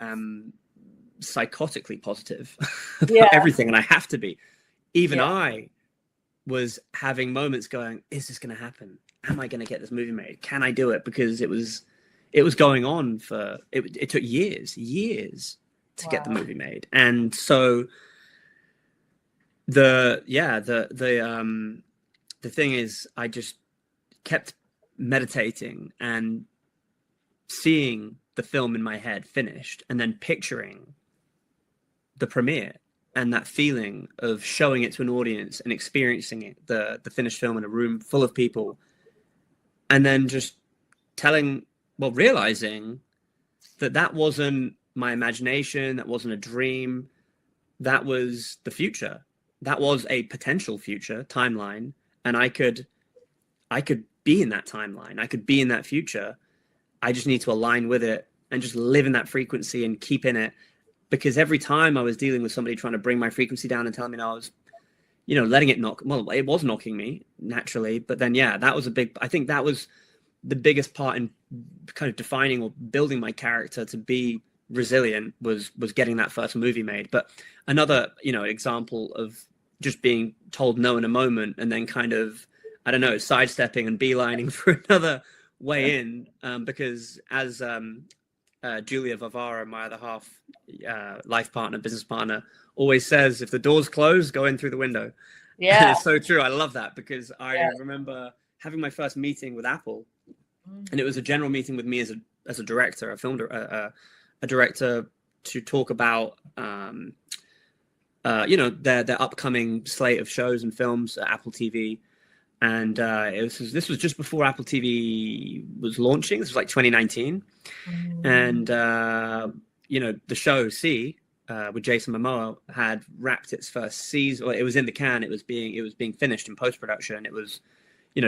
am psychotically positive about everything, and I have to be. Even I was having moments going, is this going to happen? Am I going to get this movie made? Can I do it? Because it was going on for, it took years to get the movie made. And so the thing is, I just kept meditating and seeing the film in my head finished, and then picturing the premiere and that feeling of showing it to an audience and experiencing it, the finished film in a room full of people, and then just realizing that wasn't my imagination, that wasn't a dream, that was the future. That was a potential future timeline, and I could be in that timeline. I could be in that future. I just need to align with it and just live in that frequency and keep in it. Because every time I was dealing with somebody trying to bring my frequency down and telling me I was, letting it knock, well, it was knocking me naturally. But then, that was I think that was the biggest part in kind of defining or building my character to be resilient, was getting that first movie made. But another, example of just being told no in a moment and then kind of, I don't know, sidestepping and beelining for another way in, because as Julia Vavara, my other half, life partner, business partner, always says, if the door's closed, go in through the window. Yeah. It's so true. I love that, because I remember having my first meeting with Apple, and it was a general meeting with me as a director, a director, to talk about their upcoming slate of shows and films at Apple TV. And this was just before Apple TV was launching. This was like 2019. And, the show C with Jason Momoa had wrapped its first season. Well, it was in the can. It was being finished in post-production. It was,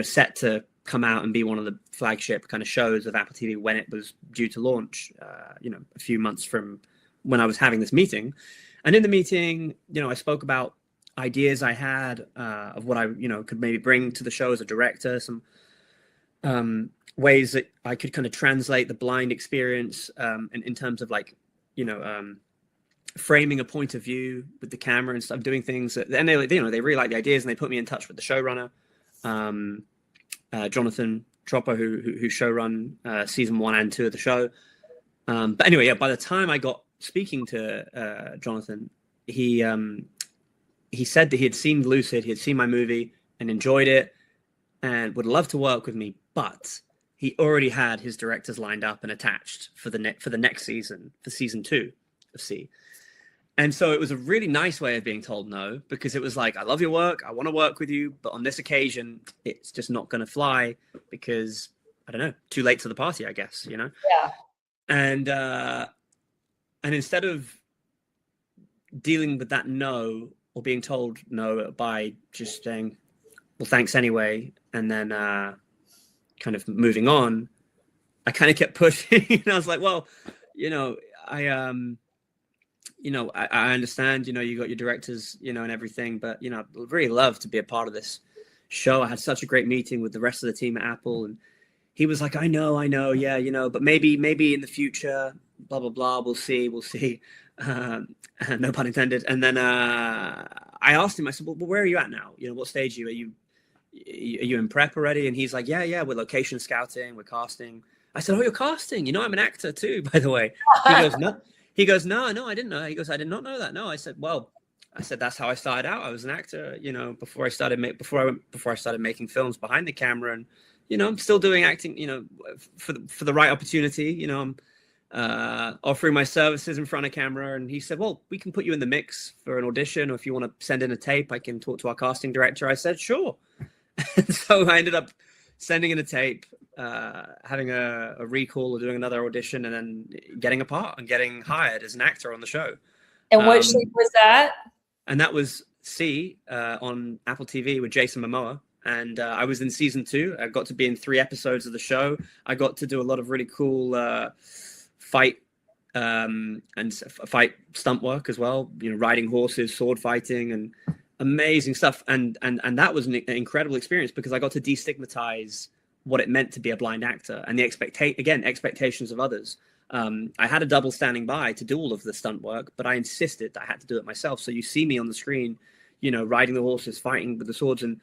set to come out and be one of the flagship kind of shows of Apple TV when it was due to launch, a few months from when I was having this meeting. And in the meeting, I spoke about ideas I had of what I, could maybe bring to the show as a director, some ways that I could kind of translate the blind experience in terms of framing a point of view with the camera and stuff, doing things that, and they really like the ideas, and they put me in touch with the showrunner, Jonathan Tropper, who showrun season 1 and 2 of the show. But anyway, by the time I got speaking to Jonathan, he said that he had seen Lucid, he had seen my movie and enjoyed it and would love to work with me, but he already had his directors lined up and attached for the next season, for season 2 of C. And so it was a really nice way of being told no, because it was like, I love your work, I want to work with you, but on this occasion, it's just not going to fly, because I don't know, too late to the party, I guess, you know? Yeah. And instead of dealing with that no, or being told no by just saying, well, thanks anyway, and then kind of moving on, I kind of kept pushing. And I was like, well, you know, I understand, you know, you got your directors, you know, and everything, but, you know, I'd really love to be a part of this show. I had such a great meeting with the rest of the team at Apple, and he was like, I know, yeah, you know, but maybe in the future, blah, blah, blah, we'll see. No pun intended. And then I asked him, I said, well, where are you at now? You know, what stage are you in prep already? And he's like, yeah, we're location scouting, we're casting. I said, oh, you're casting? You know, I'm an actor too, by the way. He goes, no, I didn't know. He goes, I did not know that. No, I said, that's how I started out. I was an actor, you know, before I started making films behind the camera. And, you know, I'm still doing acting, you know, for the right opportunity. You know, I'm offering my services in front of camera. And he said, well, we can put you in the mix for an audition, or if you want to send in a tape, I can talk to our casting director. I said, sure. And so I ended up sending in a tape, having a recall, or doing another audition, and then getting a part and getting hired as an actor on the show. And what show was that? And that was C on Apple TV with Jason Momoa. And I was in season 2. I got to be in 3 episodes of the show. I got to do a lot of really cool fight stunt work as well. You know, riding horses, sword fighting, and amazing stuff. And that was an incredible experience, because I got to destigmatize what it meant to be a blind actor, and the expectations of others. I had a double standing by to do all of the stunt work, but I insisted that I had to do it myself. So you see me on the screen, you know, riding the horses, fighting with the swords, and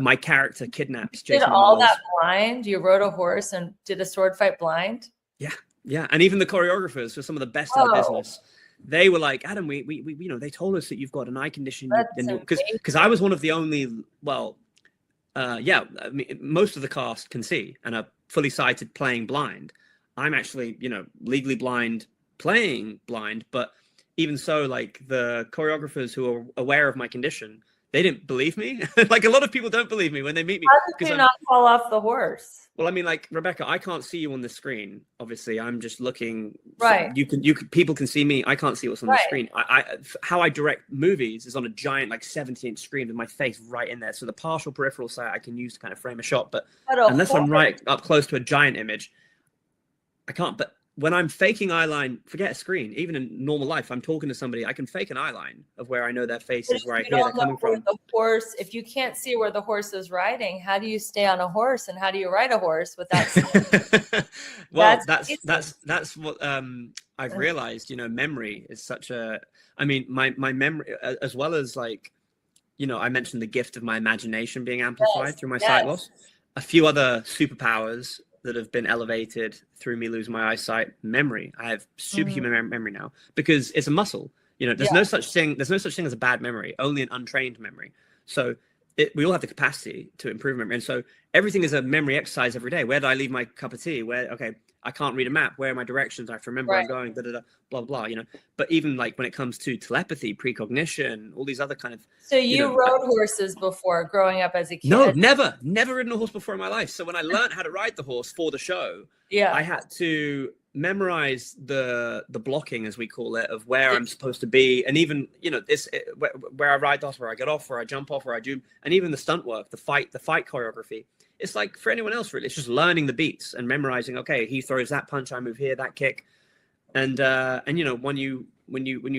my character kidnaps Jason. Did all that blind? You rode a horse and did a sword fight blind? Yeah. And even the choreographers were some of the best in the business. They were like, Adam, we you know, they told us that you've got an eye condition, because I was one of the only, I mean, most of the cast can see and are fully sighted playing blind. I'm actually, you know, legally blind playing blind, but even so, like, the choreographers who are aware of my condition, they didn't believe me. Like, a lot of people don't believe me when they meet me. How did you not fall off the horse? Well, I mean, like, Rebecca, I can't see you on the screen. Obviously, I'm just looking. Right. So people can see me. I can't see what's on the screen. How I direct movies is on a giant, like, 70-inch screen with my face right in there. So the partial peripheral sight I can use to kind of frame a shot. But unless I'm right up close to a giant image, I can't. But when I'm faking eyeline, forget a screen. Even in normal life, I'm talking to somebody, I can fake an eyeline of where I know their face is, where I hear they're coming from. The horse, if you can't see where the horse is riding, how do you stay on a horse, and how do you ride a horse without seeing? Well, that's what I've realized. You know, memory is such a. I mean, my memory, as well as, like, you know, I mentioned the gift of my imagination being amplified through my sight loss. A few other superpowers that have been elevated through me losing my eyesight. Memory. I have superhuman memory now, because it's a muscle. You know, there's no such thing as a bad memory, only an untrained memory. So we all have the capacity to improve memory. And so everything is a memory exercise every day. Where did I leave my cup of tea? Okay, I can't read a map. Where are my directions? I have to remember where I'm going, blah, blah, you know. But even, like, when it comes to telepathy, precognition, all these other kind of. So you rode horses before growing up as a kid? No, never ridden a horse before in my life. So when I learned how to ride the horse for the show, I had to memorize the blocking, as we call it, of where I'm supposed to be. And even, you know, where I ride the horse, where I get off, where I jump off, where I do, and even the stunt work, the fight choreography. It's like for anyone else, really. It's just learning the beats and memorizing. Okay, he throws that punch, I move here, that kick, and you know, when you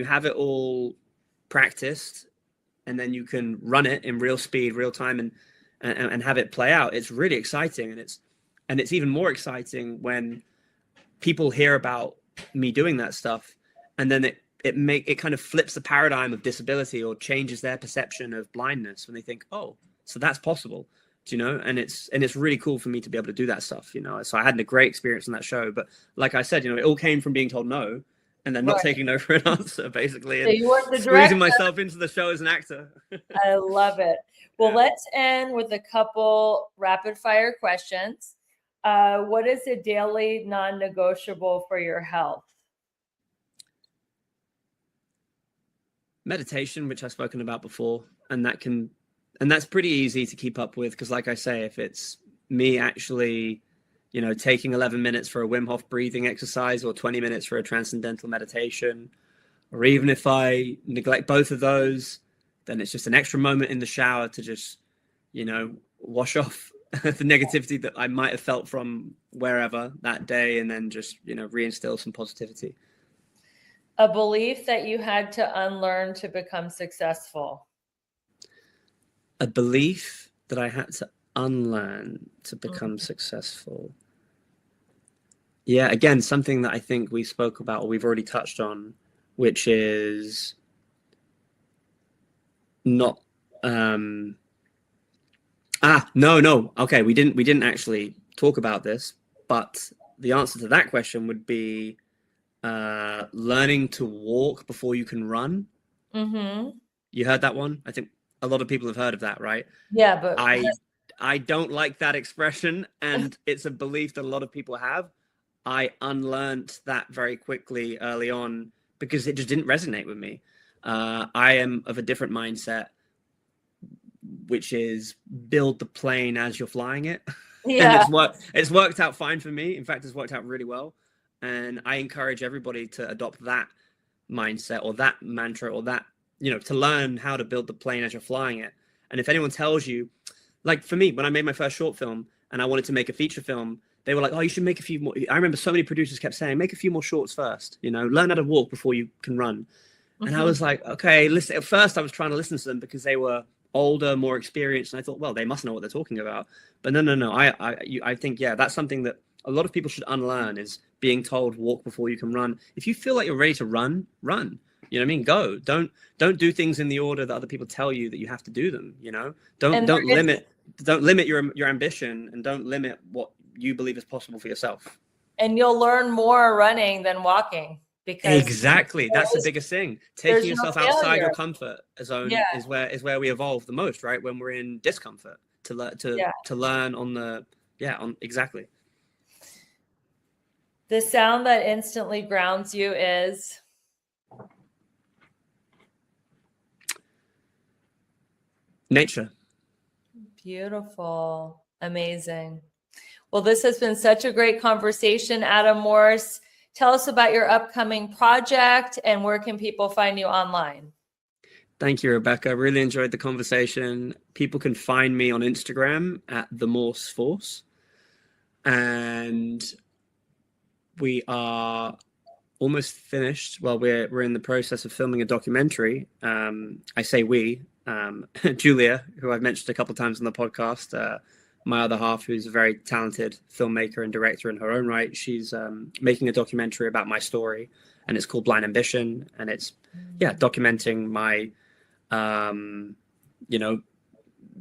have it all practiced, and then you can run it in real speed, real time, and have it play out. It's really exciting, and it's even more exciting when people hear about me doing that stuff, and then it kind of flips the paradigm of disability, or changes their perception of blindness when they think, oh, so that's possible. You know, and it's really cool for me to be able to do that stuff, you know. So I had a great experience on that show, but like I said, you know, it all came from being told no, and then not taking no for an answer, basically, and you weren't the squeezing myself into the show as an actor. I love it. Well, let's end with a couple rapid fire questions. What is a daily non-negotiable for your health? Meditation, which I've spoken about before, and that's pretty easy to keep up with, because, like I say, if it's me actually, you know, taking 11 minutes for a Wim Hof breathing exercise or 20 minutes for a transcendental meditation. Or even if I neglect both of those, then it's just an extra moment in the shower to just, you know, wash off the negativity that I might have felt from wherever that day, and then just, you know, reinstill some positivity. A belief that you had to unlearn to become successful. A belief that I had to unlearn to become successful. Yeah, again, something that I think we spoke about or we've already touched on, which is not no. Okay, we didn't actually talk about this, but the answer to that question would be learning to walk before you can run. You heard that one? I think a lot of people have heard of that, right? Yeah, but I don't like that expression, and it's a belief that a lot of people have. I unlearned that very quickly early on because it just didn't resonate with me. I am of a different mindset, which is build the plane as you're flying it. yeah. And it's worked out fine for me. In fact, it's worked out really well. And I encourage everybody to adopt that mindset or that mantra or that, you know, to learn how to build the plane as you're flying it. And if anyone tells you, like for me, when I made my first short film and I wanted to make a feature film, they were like, oh, you should make a few more. I remember so many producers kept saying, make a few more shorts first, you know, learn how to walk before you can run. And I was like, okay, listen. At first I was trying to listen to them because they were older, more experienced. And I thought, well, they must know what they're talking about. But no. I think, yeah, that's something that a lot of people should unlearn, is being told walk before you can run. If you feel like you're ready to run. You know what I mean? Go. Don't do things in the order that other people tell you that you have to do them. You know, don't limit your ambition, and don't limit what you believe is possible for yourself. And you'll learn more running than walking, because exactly, that's the biggest thing. Taking yourself outside your comfort zone is where we evolve the most, right? When we're in discomfort, to learn on the exactly. The sound that instantly grounds you is nature. Beautiful. Amazing. Well, this has been such a great conversation, Adam Morse. Tell us about your upcoming project and where can people find you online? Thank you, Rebecca. Really enjoyed the conversation. People can find me on Instagram at The Morse Force. And we are almost finished. Well, we're in the process of filming a documentary. I say we. Julia, who I've mentioned a couple of times on the podcast, my other half, who's a very talented filmmaker and director in her own right, she's making a documentary about my story, and it's called Blind Ambition, and it's documenting my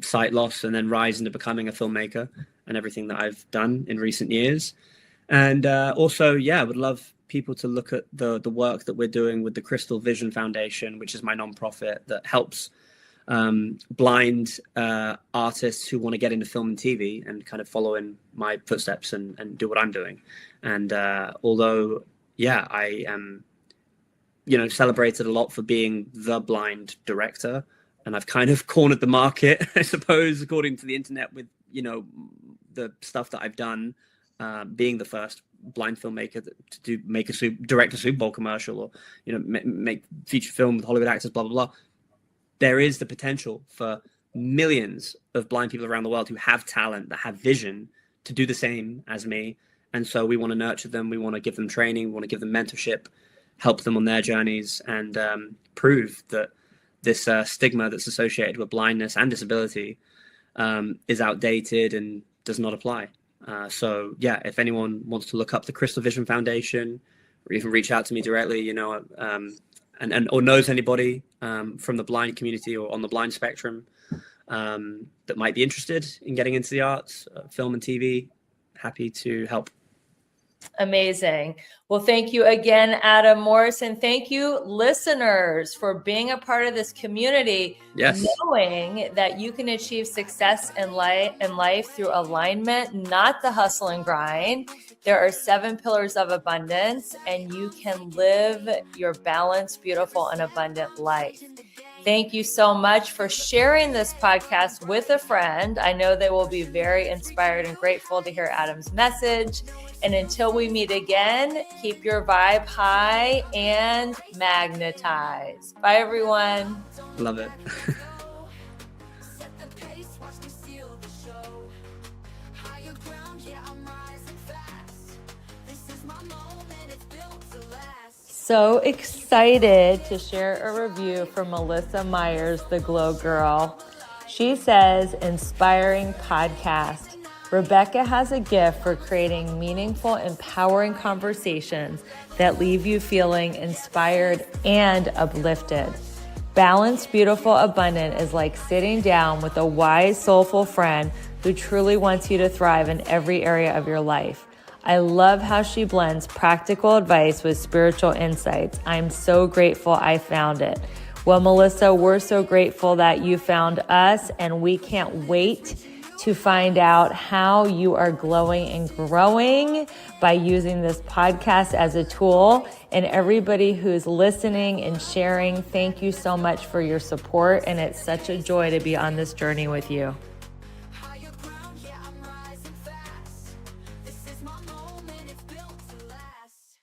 sight loss and then rise into becoming a filmmaker and everything that I've done in recent years. And also, I would love people to look at the work that we're doing with the Crystal Vision Foundation, which is my nonprofit that helps blind artists who want to get into film and TV and kind of follow in my footsteps and do what I'm doing. And although, I am, celebrated a lot for being the blind director, and I've kind of cornered the market, I suppose, according to the internet with, the stuff that I've done, being the first blind filmmaker to direct a Super Bowl commercial, or, make feature film with Hollywood actors, blah, blah, blah. There is the potential for millions of blind people around the world who have talent, that have vision, to do the same as me. And so we want to nurture them. We want to give them training. We want to give them mentorship, help them on their journeys, and prove that this stigma that's associated with blindness and disability is outdated and does not apply. If anyone wants to look up the Crystal Vision Foundation, or even reach out to me directly, or knows anybody from the blind community or on the blind spectrum that might be interested in getting into the arts, film and TV, happy to help. Amazing. Well, thank you again, Adam Morse, and thank you, listeners, for being a part of this community. Yes. Knowing that you can achieve success in life through alignment, not the hustle and grind. There are 7 pillars of abundance, and you can live your balanced, beautiful, and abundant life. Thank you so much for sharing this podcast with a friend. I know they will be very inspired and grateful to hear Adam's message. And until we meet again, keep your vibe high and magnetize. Bye, everyone. Love it. Set the pace, watch me steal the show. Higher ground, yeah, I'm rising fast. This is my moment, it's built to last. So excited to share a review from Melissa Myers, the Glow Girl. She says, inspiring podcast. Rebecca has a gift for creating meaningful, empowering conversations that leave you feeling inspired and uplifted. Balanced, beautiful, abundant is like sitting down with a wise, soulful friend who truly wants you to thrive in every area of your life. I love how she blends practical advice with spiritual insights. I'm so grateful I found it. Well, Melissa, we're so grateful that you found us, and we can't wait to find out how you are glowing and growing by using this podcast as a tool. And everybody who's listening and sharing, thank you so much for your support. And it's such a joy to be on this journey with you.